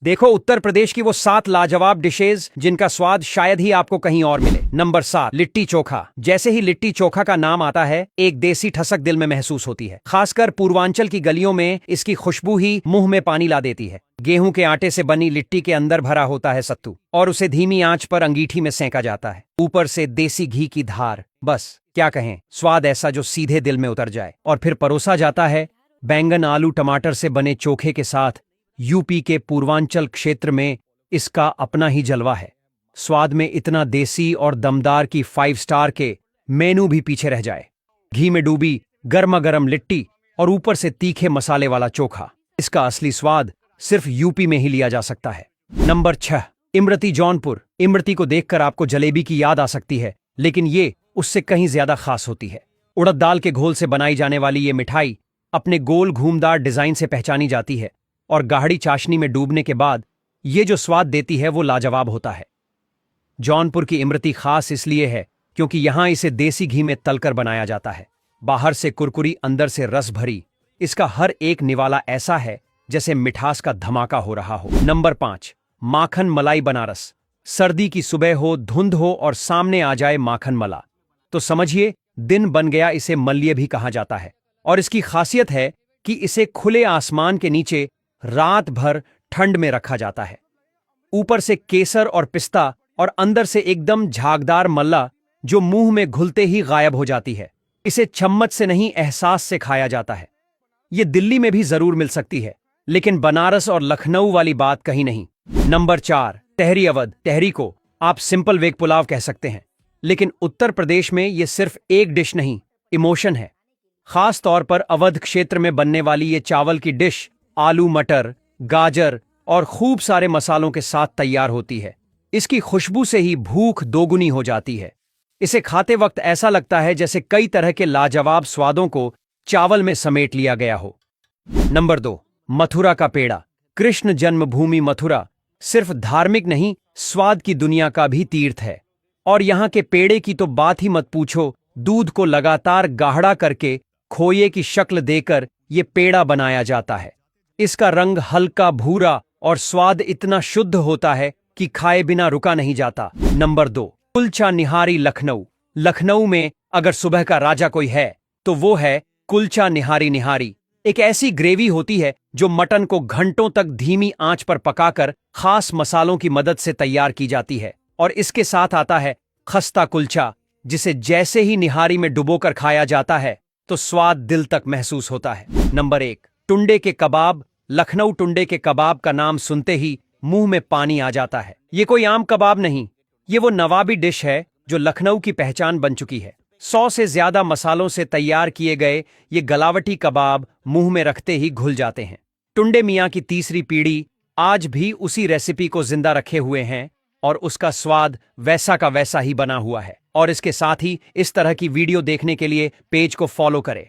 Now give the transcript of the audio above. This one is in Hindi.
देखो उत्तर प्रदेश की वो 7 लाजवाब डिशेज जिनका स्वाद शायद ही आपको कहीं और मिले। नंबर 7, लिट्टी चोखा। जैसे ही लिट्टी चोखा का नाम आता है, एक देसी ठसक दिल में महसूस होती है। खासकर पूर्वांचल की गलियों में इसकी खुशबू ही मुंह में पानी ला देती है। गेहूं के आटे से बनी लिट्टी के अंदर भरा होता है सत्तू और उसे धीमी आंच पर अंगीठी में सेंका जाता है। ऊपर से देसी घी की धार, बस क्या कहें, स्वाद ऐसा जो सीधे दिल में उतर जाए। और फिर परोसा जाता है बैंगन आलू टमाटर से बने चोखे के साथ। यूपी के पूर्वांचल क्षेत्र में इसका अपना ही जलवा है। स्वाद में इतना देसी और दमदार कि 5 स्टार के मेनू भी पीछे रह जाए। घी में डूबी गर्मा गर्म लिट्टी और ऊपर से तीखे मसाले वाला चोखा, इसका असली स्वाद सिर्फ यूपी में ही लिया जा सकता है। नंबर 6, इमरती जौनपुर। इमरती को देखकर आपको जलेबी की याद आ सकती है, लेकिन ये उससे कहीं ज्यादा खास होती है। उड़द दाल के घोल से बनाई जाने वाली ये मिठाई अपने गोल घूमदार डिजाइन से पहचानी जाती है और गाढ़ी चाशनी में डूबने के बाद ये जो स्वाद देती है वो लाजवाब होता है। जौनपुर की इमरती खास इसलिए है क्योंकि यहां इसे देसी घी में तलकर बनाया जाता है। बाहर से कुरकुरी, अंदर से रस भरी, इसका हर एक निवाला ऐसा है जैसे मिठास का धमाका हो रहा हो। नंबर 5, माखन मलाई बनारस। सर्दी की सुबह हो, धुंध हो और सामने आ जाए माखन मला, तो समझिए दिन बन गया। इसे मल्य भी कहा जाता है और इसकी खासियत है कि इसे खुले आसमान के नीचे रात भर ठंड में रखा जाता है। ऊपर से केसर और पिस्ता और अंदर से एकदम झागदार मल्ला जो मुंह में घुलते ही गायब हो जाती है। इसे चम्मच से नहीं, एहसास से खाया जाता है। यह दिल्ली में भी जरूर मिल सकती है, लेकिन बनारस और लखनऊ वाली बात कहीं नहीं। नंबर 4, तहरी अवध। तहरी को आप सिंपल वेग पुलाव कह सकते हैं, लेकिन उत्तर प्रदेश में यह सिर्फ एक डिश नहीं, इमोशन है। खास तौर पर अवध क्षेत्र में बनने वाली ये चावल की डिश आलू मटर, गाजर और खूब सारे मसालों के साथ तैयार होती है। इसकी खुशबू से ही भूख दोगुनी हो जाती है। इसे खाते वक्त ऐसा लगता है जैसे कई तरह के लाजवाब स्वादों को चावल में समेट लिया गया हो। नंबर 2, मथुरा का पेड़ा। कृष्ण जन्मभूमि मथुरा सिर्फ धार्मिक नहीं, स्वाद की दुनिया का भी तीर्थ है। और यहाँ के पेड़े की तो बात ही मत पूछो। दूध को लगातार गाढ़ा करके खोए की शक्ल देकर ये पेड़ा बनाया जाता है। इसका रंग हल्का भूरा और स्वाद इतना शुद्ध होता है कि खाए बिना रुका नहीं जाता। नंबर 2, कुलचा निहारी लखनऊ। लखनऊ में अगर सुबह का राजा कोई है तो वो है कुलचा निहारी। निहारी एक ऐसी ग्रेवी होती है जो मटन को घंटों तक धीमी आंच पर पकाकर खास मसालों की मदद से तैयार की जाती है। और इसके साथ आता है खस्ता कुलचा, जिसे जैसे ही निहारी में डुबोकर खाया जाता है तो स्वाद दिल तक महसूस होता है। नंबर 1, टुंडे के कबाब। लखनऊ टुंडे के कबाब का नाम सुनते ही मुंह में पानी आ जाता है। ये कोई आम कबाब नहीं, ये वो नवाबी डिश है जो लखनऊ की पहचान बन चुकी है। 100 से ज्यादा मसालों से तैयार किए गए ये गलावटी कबाब मुंह में रखते ही घुल जाते हैं। टुंडे मियाँ की तीसरी पीढ़ी आज भी उसी रेसिपी को जिंदा रखे हुए हैं और उसका स्वाद वैसा का वैसा ही बना हुआ है। और इसके साथ ही इस तरह की वीडियो देखने के लिए पेज को फॉलो करें।